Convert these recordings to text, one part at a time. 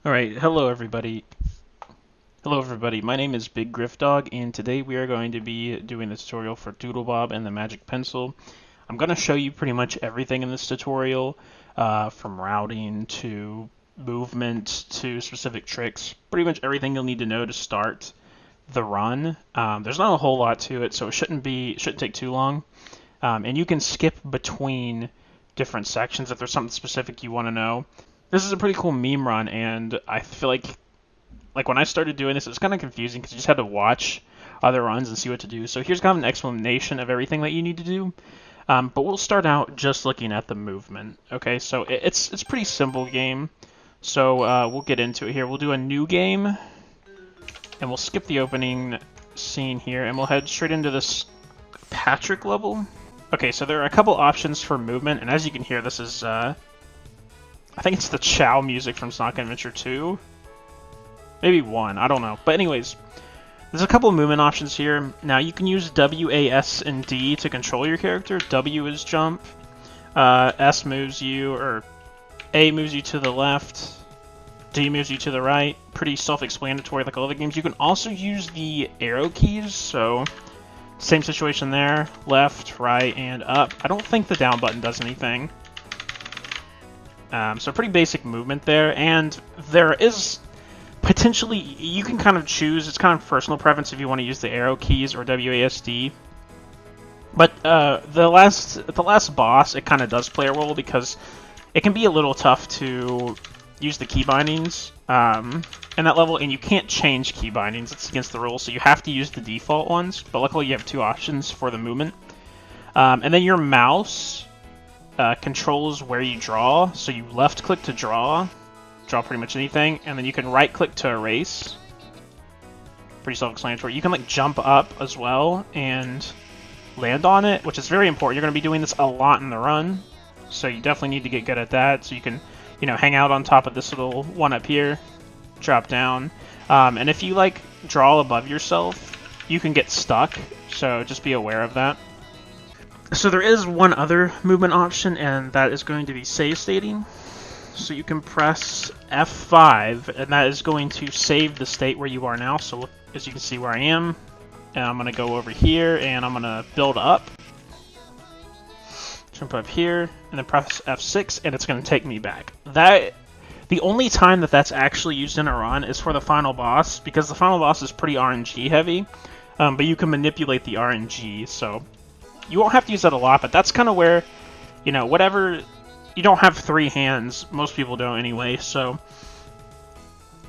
Alright, hello everybody. Hello everybody, my name is Big Griff Dog, and today we are going to be doing the tutorial for Doodlebob and the Magic Pencil. I'm going to show you pretty much everything in this tutorial, from routing to movement to specific tricks. Pretty much everything you'll need to know to start the run. There's not a whole lot to it, so it shouldn't take too long. And you can skip between different sections if there's something specific you want to know. This is a pretty cool meme run, and I feel like when I started doing this, it was kind of confusing because you just had to watch other runs and see what to do. So here's kind of an explanation of everything that you need to do. But we'll start out just looking at the movement. Okay, so it's a pretty simple game. So we'll get into it here. We'll do a new game, and we'll skip the opening scene here, and we'll head straight into this Patrick level. Okay, so there are a couple options for movement, and as you can hear, this is I think it's the Chow music from Sonic Adventure 2. Maybe 1, I don't know. But anyways, there's a couple of movement options here. Now, you can use W, A, S, and D to control your character. W is jump. S moves you, or A moves you to the left. D moves you to the right. Pretty self-explanatory like all other games. You can also use the arrow keys, so same situation there. Left, right, and up. I don't think the down button does anything. So pretty basic movement there, and there is potentially, you can kind of choose, it's kind of personal preference if you want to use the arrow keys or WASD. But the last boss, it kind of does play a role because it can be a little tough to use the key bindings in that level, and you can't change key bindings, it's against the rules, so you have to use the default ones, but luckily you have two options for the movement. And then your mouse controls where you draw, so you left click to draw pretty much anything, and then you can right click to erase. Pretty self-explanatory. You can like jump up as well and land on it, which is very important. You're going to be doing this a lot in the run, so you definitely need to get good at that. So you can, hang out on top of this little one up here, drop down, and if you like draw above yourself, you can get stuck, so just be aware of that. So there is one other movement option, and that is going to be save stating. So you can press F5, and that is going to save the state where you are now. So as you can see where I am, and I'm going to go over here, and I'm going to build up. Jump up here, and then press F6, and it's going to take me back. The only time that that's actually used in a run is for the final boss, because the final boss is pretty RNG heavy, but you can manipulate the RNG, so you won't have to use that a lot, but that's kind of where, whatever, you don't have three hands, most people don't anyway, so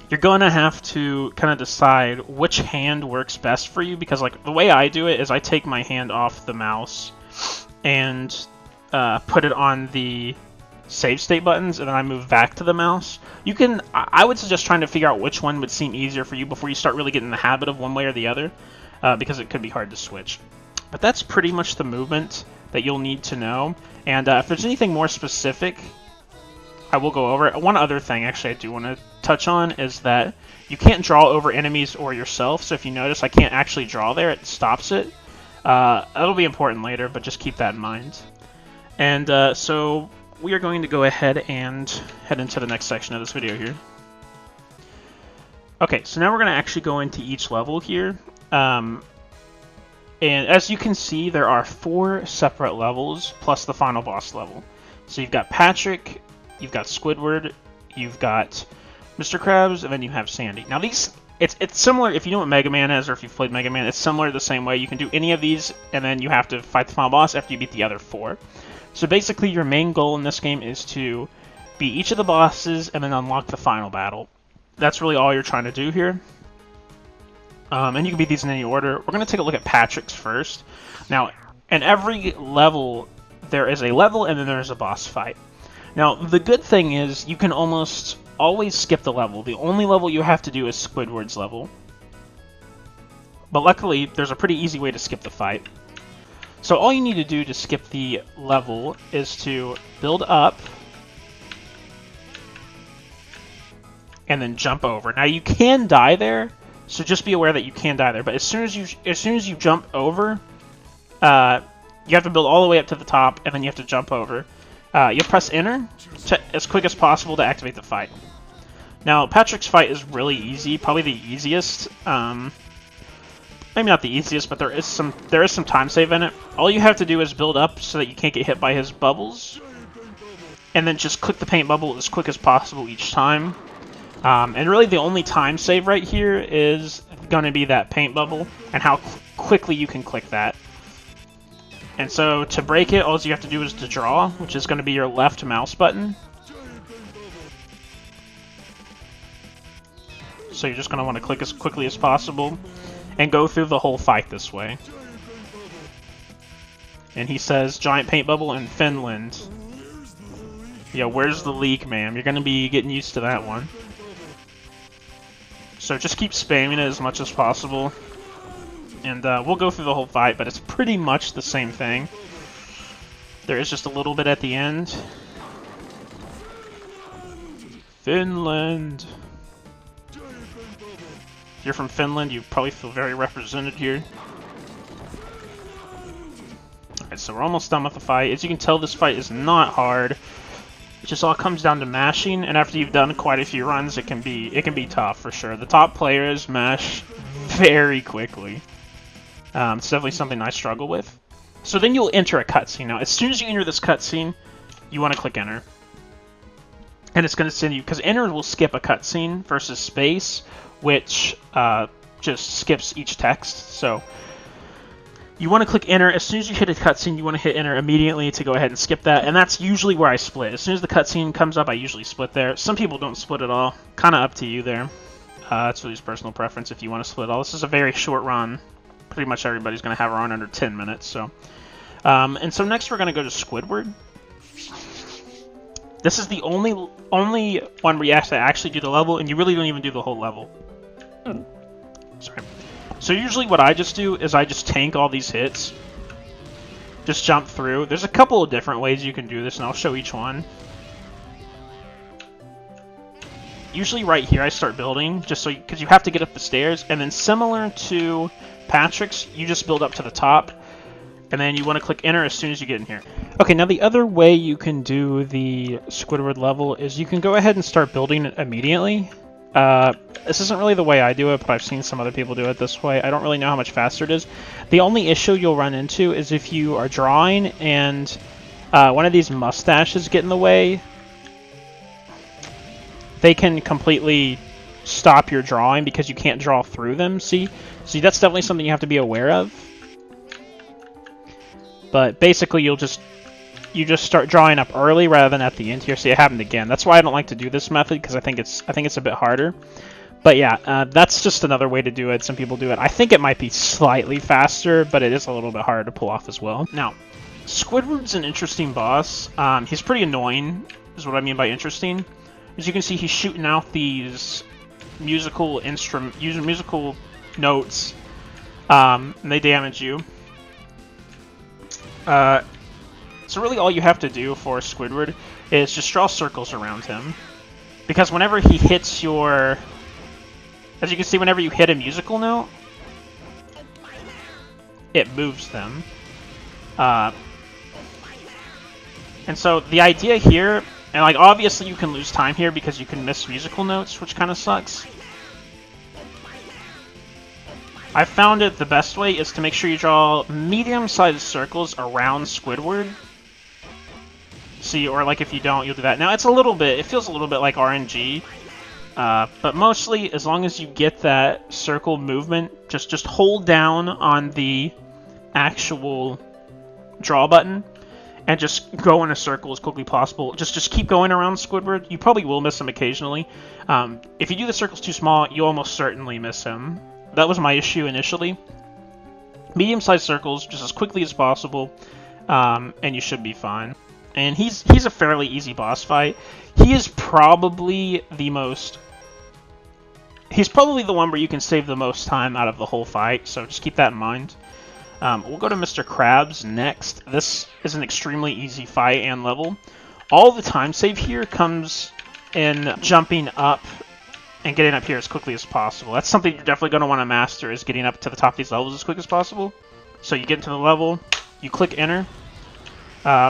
you're going to have to kind of decide which hand works best for you, because like the way I do it is I take my hand off the mouse and put it on the save state buttons, and then I move back to the mouse. I would suggest trying to figure out which one would seem easier for you before you start really getting in the habit of one way or the other, because it could be hard to switch. But that's pretty much the movement that you'll need to know. And if there's anything more specific, I will go over it. One other thing, actually, I do want to touch on is that you can't draw over enemies or yourself. So if you notice, I can't actually draw there. It stops it. That'll be important later, but just keep that in mind. And so we are going to go ahead and head into the next section of this video here. Okay, so now we're going to actually go into each level here. And as you can see, there are 4 separate levels, plus the final boss level. So you've got Patrick, you've got Squidward, you've got Mr. Krabs, and then you have Sandy. Now these, it's similar, if you know what Mega Man is, or if you've played Mega Man, it's similar the same way. You can do any of these, and then you have to fight the final boss after you beat the other 4. So basically, your main goal in this game is to beat each of the bosses, and then unlock the final battle. That's really all you're trying to do here. And you can beat these in any order. We're going to take a look at Patrick's first. Now, in every level, there is a level and then there's a boss fight. Now, the good thing is you can almost always skip the level. The only level you have to do is Squidward's level. But luckily, there's a pretty easy way to skip the fight. So all you need to do to skip the level is to build up and then jump over. Now, you can die there. So just be aware that you can die there. But as soon as you jump over, you have to build all the way up to the top, and then you have to jump over. You'll press enter as quick as possible to activate the fight. Now, Patrick's fight is really easy, probably the easiest. Maybe not the easiest, but there is some time save in it. All you have to do is build up so that you can't get hit by his bubbles, and then just click the paint bubble as quick as possible each time. And really the only time save right here is going to be that paint bubble and how quickly you can click that. And so to break it, all you have to do is to draw, which is going to be your left mouse button. So you're just going to want to click as quickly as possible and go through the whole fight this way. And he says, giant paint bubble in Finland. Yeah, where's the leak, ma'am? You're going to be getting used to that one. So just keep spamming it as much as possible. And we'll go through the whole fight, but it's pretty much the same thing. There is just a little bit at the end. Finland. If you're from Finland, you probably feel very represented here. Alright, so we're almost done with the fight. As you can tell, this fight is not hard. It just all comes down to mashing, and after you've done quite a few runs, it can be tough for sure. The top players mash very quickly. It's definitely something I struggle with. So then you'll enter a cutscene. Now, as soon as you enter this cutscene, you want to click enter. And it's going to send you, because enter will skip a cutscene versus space, which just skips each text. So you want to click enter. As soon as you hit a cutscene, you want to hit enter immediately to go ahead and skip that. And that's usually where I split. As soon as the cutscene comes up, I usually split there. Some people don't split at all. Kind of up to you there. It's really personal preference if you want to split all. This is a very short run. Pretty much everybody's going to have a run under 10 minutes. So, and so next we're going to go to Squidward. This is the only one where you have to actually do the level, and you really don't even do the whole level. Sorry. So usually what I just do is I just tank all these hits. Just jump through. There's a couple of different ways you can do this, and I'll show each one. Usually right here I start building, just so because you have to get up the stairs, and then similar to Patrick's, you just build up to the top, and then you want to click enter as soon as you get in here. Okay, now the other way you can do the Squidward level is you can go ahead and start building it immediately. This isn't really the way I do it, but I've seen some other people do it this way. I don't really know how much faster it is. The only issue you'll run into is if you are drawing and one of these mustaches get in the way, they can completely stop your drawing because you can't draw through them. See, that's definitely something you have to be aware of. But basically, you just start drawing up early rather than at the end here. See, it happened again. That's why I don't like to do this method, because I think it's a bit harder. But yeah, that's just another way to do it. Some people do it. I think it might be slightly faster, but it is a little bit harder to pull off as well. Now, Squidward's an interesting boss. He's pretty annoying, is what I mean by interesting. As you can see, he's shooting out these musical notes, and they damage you. So really all you have to do for Squidward is just draw circles around him. Because whenever he hits your... As you can see, whenever you hit a musical note, it moves them. And so the idea here... And like obviously you can lose time here because you can miss musical notes, which kind of sucks. I found it the best way is to make sure you draw medium-sized circles around Squidward. See, or like if you don't, you'll do that. Now it feels a little bit like RNG, but mostly as long as you get that circle movement, just hold down on the actual draw button and just go in a circle as quickly as possible. Just keep going around Squidward. You probably will miss him occasionally. If you do the circles too small, you almost certainly miss him. That was my issue initially. Medium-sized circles, just as quickly as possible, and you should be fine. And he's a fairly easy boss fight. He is probably the most... He's probably the one where you can save the most time out of the whole fight, so just keep that in mind. We'll go to Mr. Krabs next. This is an extremely easy fight and level. All the time save here comes in jumping up and getting up here as quickly as possible. That's something you're definitely going to want to master, is getting up to the top of these levels as quick as possible. So you get into the level, you click enter,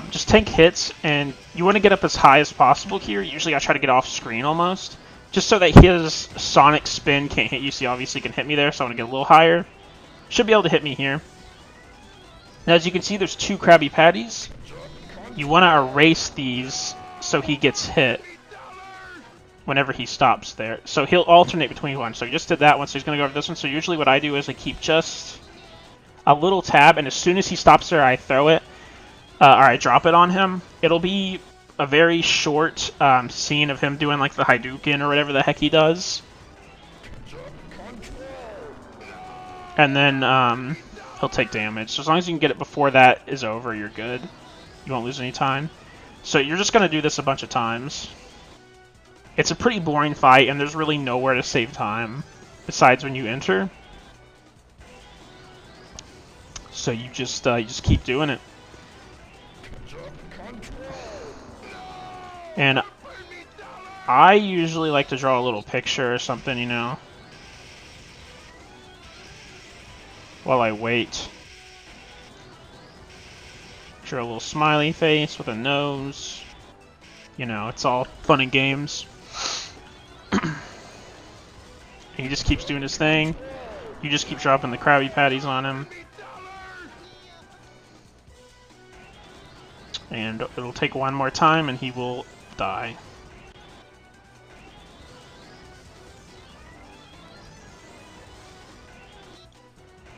just tank hits, and you want to get up as high as possible here. Usually I try to get off screen almost, just so that his sonic spin can't hit you. So he obviously can hit me there, so I'm going to get a little higher. Should be able to hit me here. Now, as you can see, there's 2 Krabby Patties. You want to erase these so he gets hit whenever he stops there. So he'll alternate between one. So he just did that one, so he's going to go over this one. So usually what I do is I keep just a little tab, and as soon as he stops there, I throw it, or I drop it on him. It'll be a very short scene of him doing like the Hadouken or whatever the heck he does. And then he'll take damage. So as long as you can get it before that is over, you're good. You won't lose any time. So you're just going to do this a bunch of times. It's a pretty boring fight, and there's really nowhere to save time besides when you enter. So you just keep doing it. And I usually like to draw a little picture or something, you know, while I wait. Draw a little smiley face with a nose. You know, it's all fun and games. He just keeps doing his thing. You just keep dropping the Krabby Patties on him. And it'll take one more time and he will die.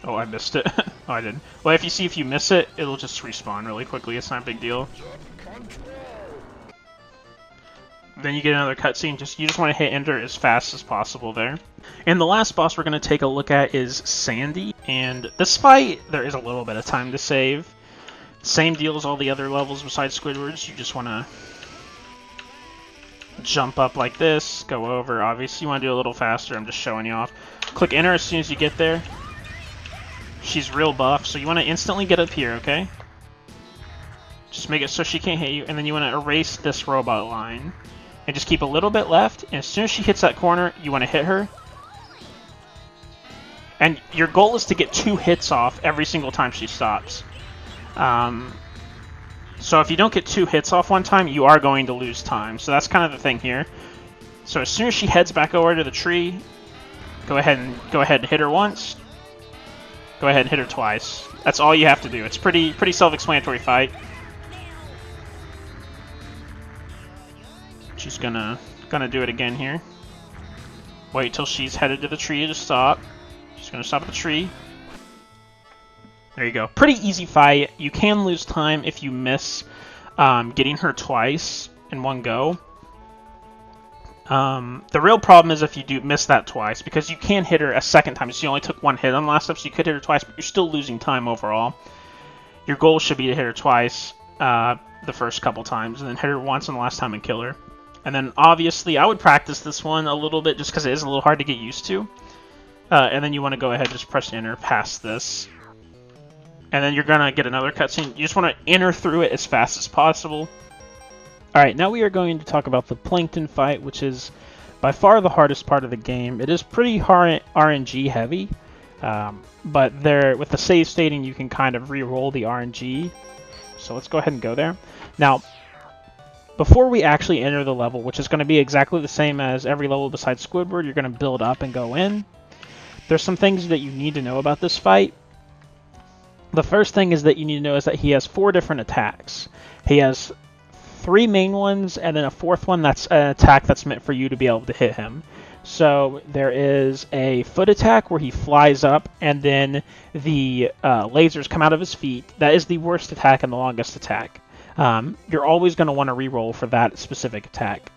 Oh, I missed it. Oh, I didn't. Well, if you miss it, it'll just respawn really quickly. It's not a big deal. Then you get another cutscene. You just want to hit enter as fast as possible there. And the last boss we're going to take a look at is Sandy. And this fight, there is a little bit of time to save. Same deal as all the other levels besides Squidward's. You just want to jump up like this, go over. Obviously, you want to do a little faster. I'm just showing you off. Click enter as soon as you get there. She's real buff, so you want to instantly get up here, okay? Just make it so she can't hit you, and then you want to erase this robot line. And just keep a little bit left, and as soon as she hits that corner, you want to hit her. And your goal is to get 2 hits off every single time she stops. So if you don't get 2 hits off one time, you are going to lose time. So that's kind of the thing here. So as soon as she heads back over to the tree, go ahead and hit her once. Go ahead and hit her twice. That's all you have to do. It's pretty self-explanatory fight. She's gonna do it again here. Wait till she's headed to the tree to stop. She's gonna stop at the tree. There you go. Pretty easy fight. You can lose time if you miss getting her twice in one go. The real problem is if you do miss that twice, because you can hit her a second time. So you only took 1 hit on the last step, so you could hit her twice, but you're still losing time overall. Your goal should be to hit her twice the first couple times, and then hit her once on the last time and kill her. And then obviously I would practice this one a little bit just because it is a little hard to get used to. And then you want to go ahead and just press enter past this. And then you're going to get another cutscene. You just want to enter through it as fast as possible. Alright, now we are going to talk about the Plankton fight, which is by far the hardest part of the game. It is pretty hard RNG heavy, but there, with the save stating, you can kind of re-roll the RNG. So let's go ahead and go there. Now, before we actually enter the level, which is going to be exactly the same as every level besides Squidward, you're going to build up and go in. There's some things that you need to know about this fight. The first thing is that you need to know is that he has 4 different attacks. He has 3 main ones, and then a 4th one that's an attack that's meant for you to be able to hit him. So there is a foot attack where he flies up, and then the lasers come out of his feet. That is the worst attack and the longest attack. You're always going to want to reroll for that specific attack.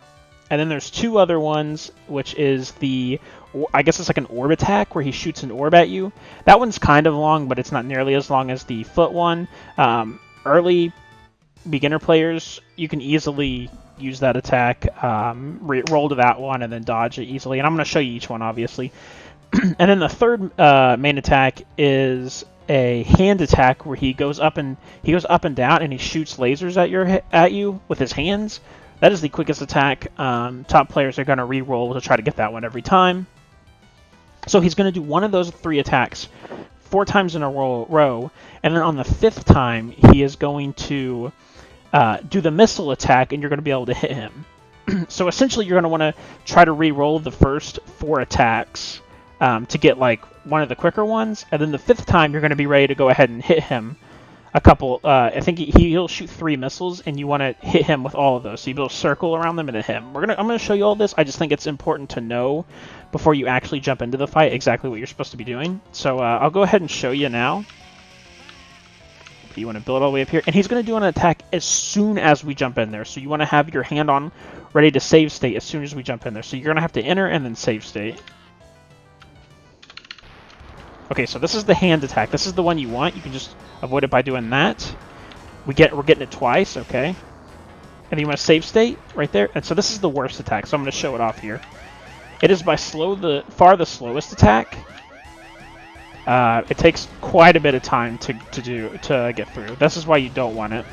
And then there's 2 other ones, which is the, I guess it's like an orb attack where he shoots an orb at you. That one's kind of long, but it's not nearly as long as the foot one. Early beginner players, you can easily use that attack, roll to that one, and then dodge it easily. And I'm going to show you each one, obviously. And then the third main attack is a hand attack where he goes up and down, and he shoots lasers at you with his hands. That is the quickest attack. Top players are going to re-roll to try to get that one every time. So he's going to do one of those 3 attacks 4 times in a row, and then on the 5th time, he is going to do the missile attack, and you're going to be able to hit him. So essentially, you're going to want to try to re-roll the first 4 attacks to get like one of the quicker ones, and then the 5th time you're going to be ready to go ahead and hit him a couple. I think he'll shoot 3 missiles, and you want to hit him with all of those. So you build a circle around them and hit him. I'm gonna show you all this. I just think it's important to know before you actually jump into the fight exactly what you're supposed to be doing. So I'll go ahead and show you now. You want to build all the way up here, and he's going to do an attack as soon as we jump in there. So you want to have your hand on ready to save state as soon as we jump in there. So you're going to have to enter and then save state. Okay, so this is the hand attack. This is the one you want. You can just avoid it by doing that. We're getting it twice, okay? And then you want to save state right there. And so this is the worst attack, so I'm going to show it off here. It is by far the slowest attack. It takes quite a bit of time to get through. This is why you don't want it.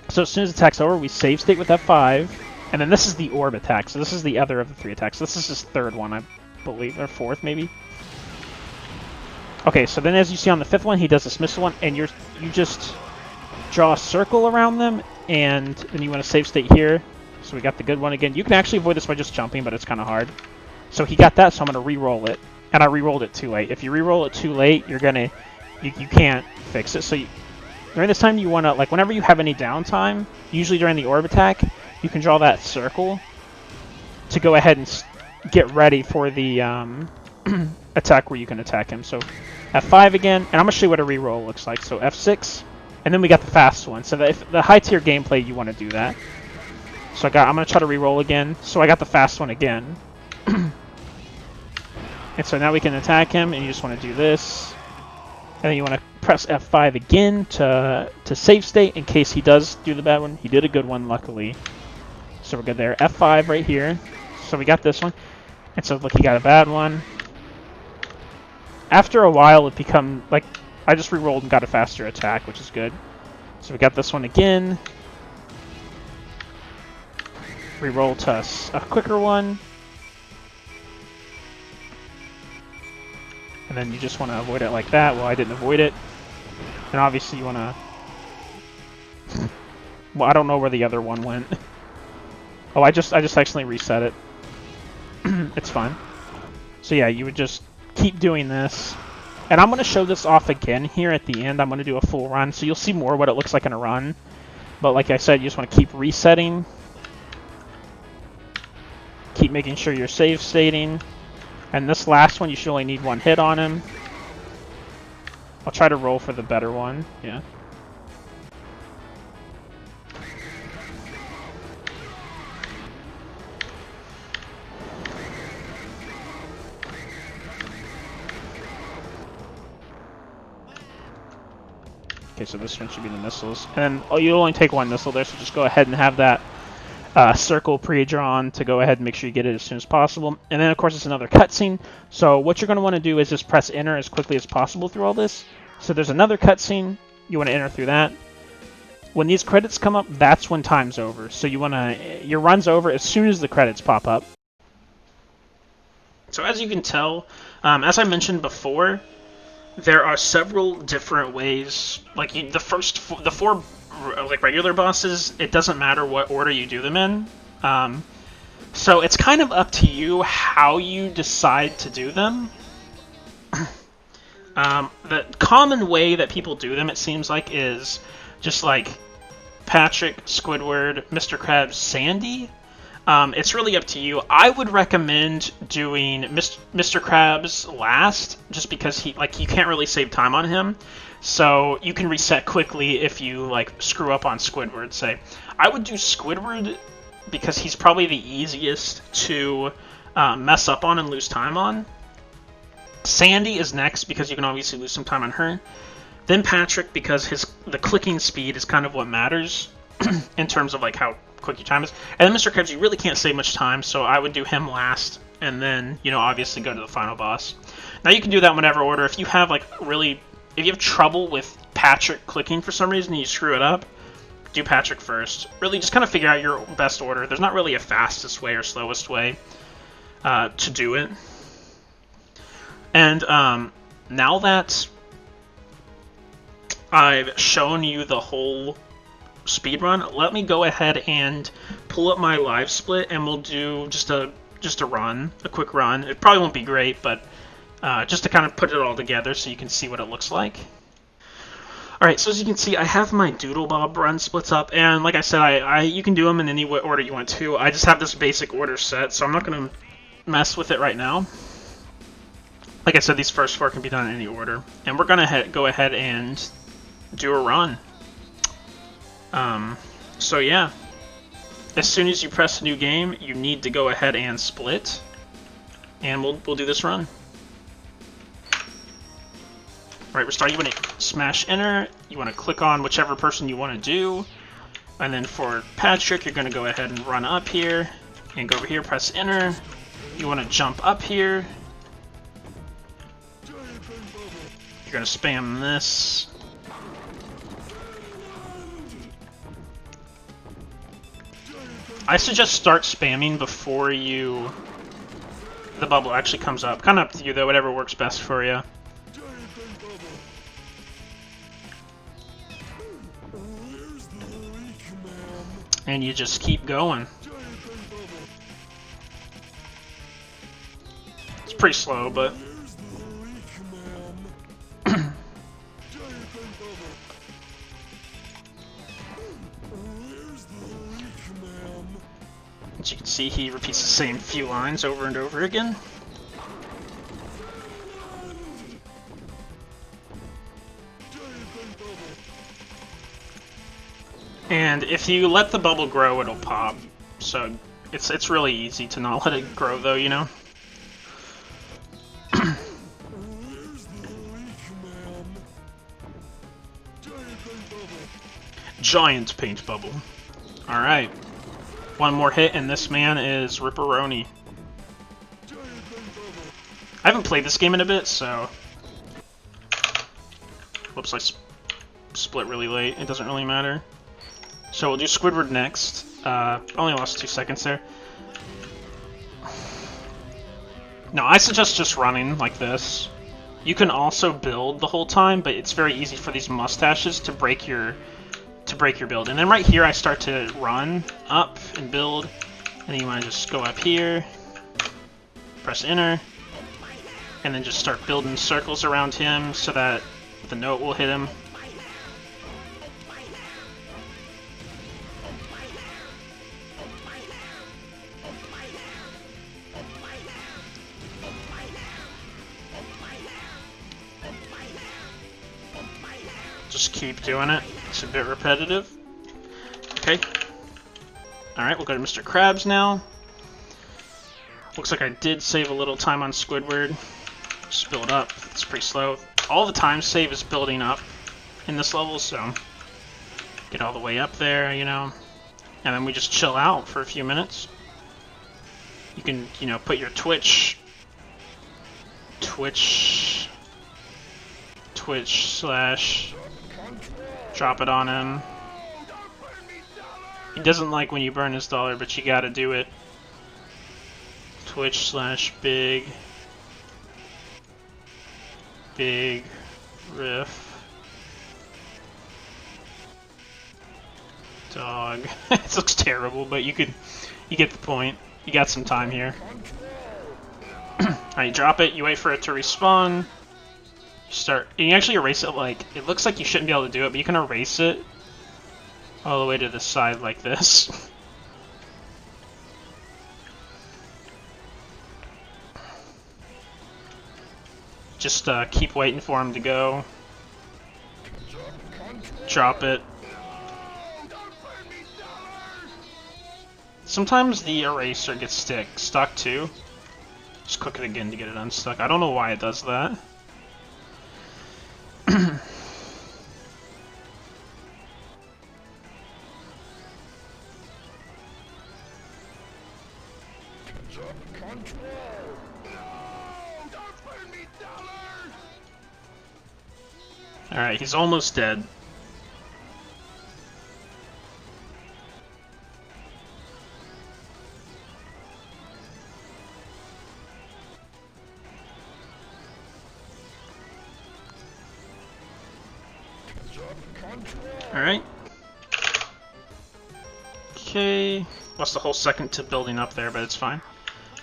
So as soon as the attack's over, we save state with F5, and then this is the orb attack. So this is the other of the 3 attacks. This is his 3rd one, I believe, or 4th maybe. Okay, so then as you see on the 5th one, he does this missile one, and you just draw a circle around them, and then you want to save state here. So we got the good one again. You can actually avoid this by just jumping, but it's kind of hard. So he got that, so I'm going to re-roll it. And I re-rolled it too late. If you re-roll it too late, you can't fix it. So during this time, you want to, like, whenever you have any downtime, usually during the orb attack, you can draw that circle to go ahead and get ready for the attack where you can attack him. So F5 again, and I'm going to show you what a re-roll looks like. So F6, and then we got the fast one. So if the high-tier gameplay, you want to do that. So I'm going to try to re-roll again. So I got the fast one again. And so now we can attack him, and you just want to do this. And then you want to press F5 again to save state in case he does do the bad one. He did a good one, luckily. So we're good there. F5 right here. So we got this one. And so look, he got a bad one. After a while, it become like I just re-rolled and got a faster attack, which is good. So we got this one again. Re-roll to a quicker one. And then you just want to avoid it like that. Well, I didn't avoid it. And obviously you want to... Well, I don't know where the other one went. Oh, I just accidentally reset it. It's fine. So yeah, you would just keep doing this. And I'm going to show this off again here at the end. I'm going to do a full run, so you'll see more what it looks like in a run. But like I said, you just want to keep resetting. Keep making sure you're save stating. And this last one, you should only need 1 hit on him. I'll try to roll for the better one. Yeah. Okay, so this one should be the missiles. And then you'll only take 1 missile there, so just go ahead and have that circle pre-drawn to go ahead and make sure you get it as soon as possible. And then, of course, it's another cutscene. So what you're going to want to do is just press enter as quickly as possible through all this. So there's another cutscene. You want to enter through that. When these credits come up, that's when time's over. So you want to... Your run's over as soon as the credits pop up. So as you can tell, as I mentioned before, there are several different ways. Like the 4 like regular bosses, it doesn't matter what order you do them in. So it's kind of up to you how you decide to do them. The common way that people do them, it seems like, is just like Patrick, Squidward, Mr. Krabs, Sandy. It's really up to you. I would recommend doing Mr. Krabs last, just because you can't really save time on him. So you can reset quickly if you like screw up on Squidward, say. I would do Squidward because he's probably the easiest to mess up on and lose time on. Sandy is next because you can obviously lose some time on her. Then Patrick, because the clicking speed is kind of what matters in terms of like how quick your time is. And then Mr. Krabs, you really can't save much time, so I would do him last, and then, you know, obviously go to the final boss. Now you can do that in whatever order. If you have if you have trouble with Patrick clicking for some reason and you screw it up, do Patrick first. Really just kind of figure out your best order. There's not really a fastest way or slowest way to do it. And now that I've shown you the whole speedrun, let me go ahead and pull up my live split, and we'll do just a run, a quick run. It probably won't be great, but just to kind of put it all together so you can see what it looks like. Alright, so as you can see, I have my Doodlebob run splits up, and like I said, you can do them in any order you want to. I just have this basic order set, so I'm not going to mess with it right now. Like I said, these first 4 can be done in any order. And we're going to go ahead and do a run. So yeah, as soon as you press new game, you need to go ahead and split. And we'll do this run. Alright, we're starting. You want to smash enter, you want to click on whichever person you want to do, and then for Patrick, you're going to go ahead and run up here, and go over here, press enter. You want to jump up here. You're going to spam this. I suggest start spamming before the bubble actually comes up. Kind of up to you though, whatever works best for you. And you just keep going. It's pretty slow, but... As you can see, he repeats the same few lines over and over again. And if you let the bubble grow, it'll pop. So it's really easy to not let it grow, though, you know? Giant paint bubble. Alright. One more hit, and this man is Ripperoni. I haven't played this game in a bit, so... Whoops, I split really late. It doesn't really matter. So we'll do Squidward next. Only lost 2 seconds there. No, I suggest just running like this. You can also build the whole time, but it's very easy for these mustaches to break your build. And then right here I start to run up and build, and then you want to just go up here, press enter, and then just start building circles around him so that the note will hit him. Just keep doing it. It's a bit repetitive. Okay. Alright, we'll go to Mr. Krabs now. Looks like I did save a little time on Squidward. Just build up. It's pretty slow. All the time save is building up in this level, so get all the way up there, you know. And then we just chill out for a few minutes. You can, you know, put your Twitch slash drop it on him. He doesn't like when you burn his dollar, but you gotta do it. Twitch slash big riff dog. It looks terrible, but you get the point. You got some time here. Alright, drop it, you wait for it to respawn. You actually erase it like, it looks like you shouldn't be able to do it, but you can erase it all the way to the side like this. Just keep waiting for him to go. Drop it. Sometimes the eraser gets stuck too. Just click it again to get it unstuck. I don't know why it does that. Alright, he's almost dead. Alright. Okay, lost the whole second to building up there, but it's fine.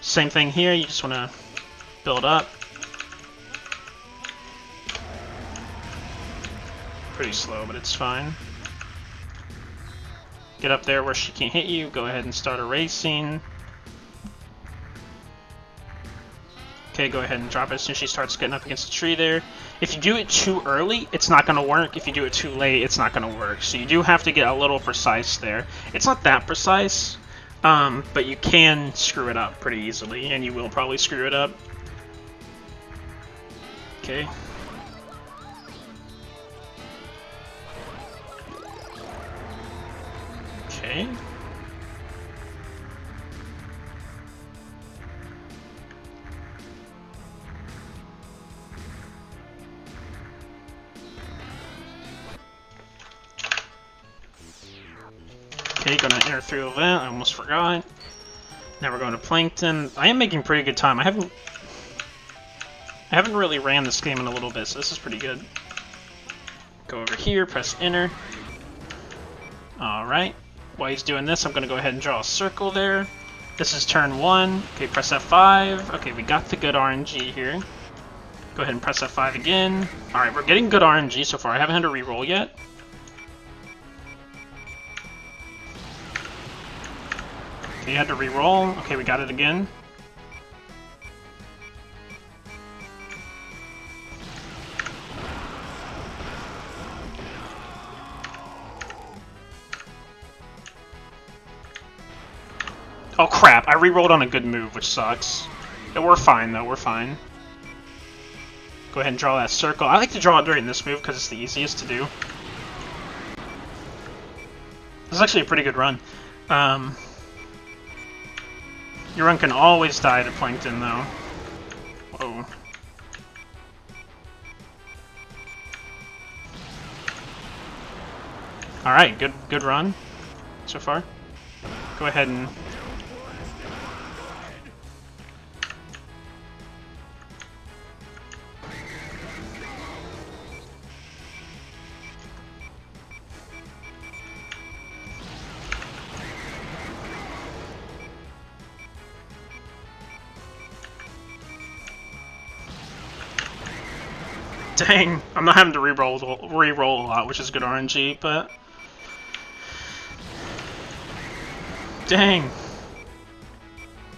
Same thing here, you just want to build up. Pretty slow, but it's fine. Get up there where she can't hit you, go ahead and start erasing. Okay, go ahead and drop it as soon as she starts getting up against the tree there. If you do it too early, it's not going to work. If you do it too late, it's not going to work. So you do have to get a little precise there. It's not that precise, but you can screw it up pretty easily, and you will probably screw it up. Okay. Okay. Okay, gonna enter through the vent, I almost forgot. Now we're going to Plankton. I am making pretty good time. I haven't really ran this game in a little bit, so this is pretty good. Go over here, press enter. Alright. While he's doing this, I'm gonna go ahead and draw a circle there. This is turn 1. Okay, press F5. Okay, we got the good RNG here. Go ahead and press F5 again. Alright, we're getting good RNG so far. I haven't had to re-roll yet. Okay, you had to re-roll. Okay, we got it again. Oh crap, I re-rolled on a good move, which sucks. But we're fine though, we're fine. Go ahead and draw that circle. I like to draw it during this move because it's the easiest to do. This is actually a pretty good run. Your run can always die to Plankton though. Whoa. Alright, good run so far. Go ahead and dang, I'm not having to re-roll a lot, which is good RNG, but dang.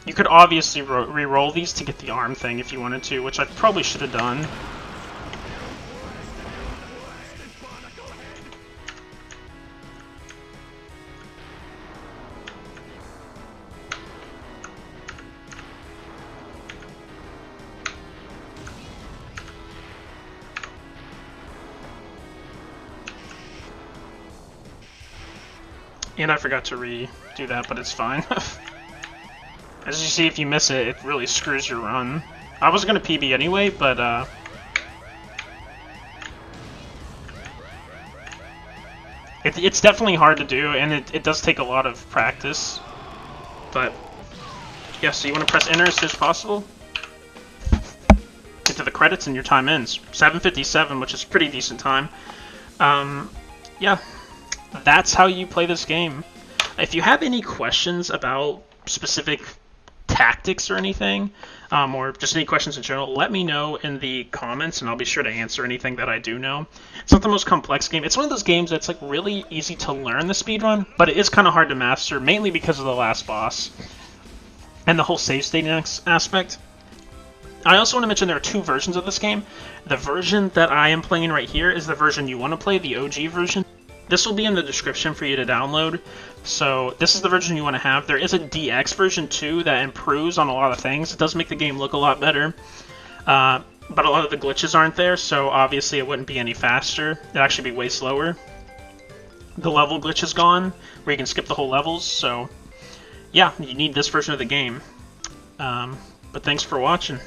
You could obviously re-roll these to get the arm thing if you wanted to, which I probably should have done. And I forgot to redo that, but it's fine. As you see, if you miss it, it really screws your run. I was gonna PB anyway, but it's definitely hard to do, and it does take a lot of practice. But yeah, so you want to press enter as soon as possible. Get to the credits and your time ends. 7:57, which is a pretty decent time. Yeah. That's how you play this game. If you have any questions about specific tactics or anything, or just any questions in general, let me know in the comments and I'll be sure to answer anything that I do know. It's not the most complex game. It's one of those games that's like really easy to learn the speedrun, but it is kind of hard to master, mainly because of the last boss and the whole save state aspect. I also want to mention there are two versions of this game. The version that I am playing right here is the version you want to play, the OG version. This will be in the description for you to download, so this is the version you want to have. There is a DX version too that improves on a lot of things. It does make the game look a lot better, but a lot of the glitches aren't there, so obviously it wouldn't be any faster. It'd actually be way slower. The level glitch is gone, where you can skip the whole levels, so yeah, you need this version of the game. But thanks for watching.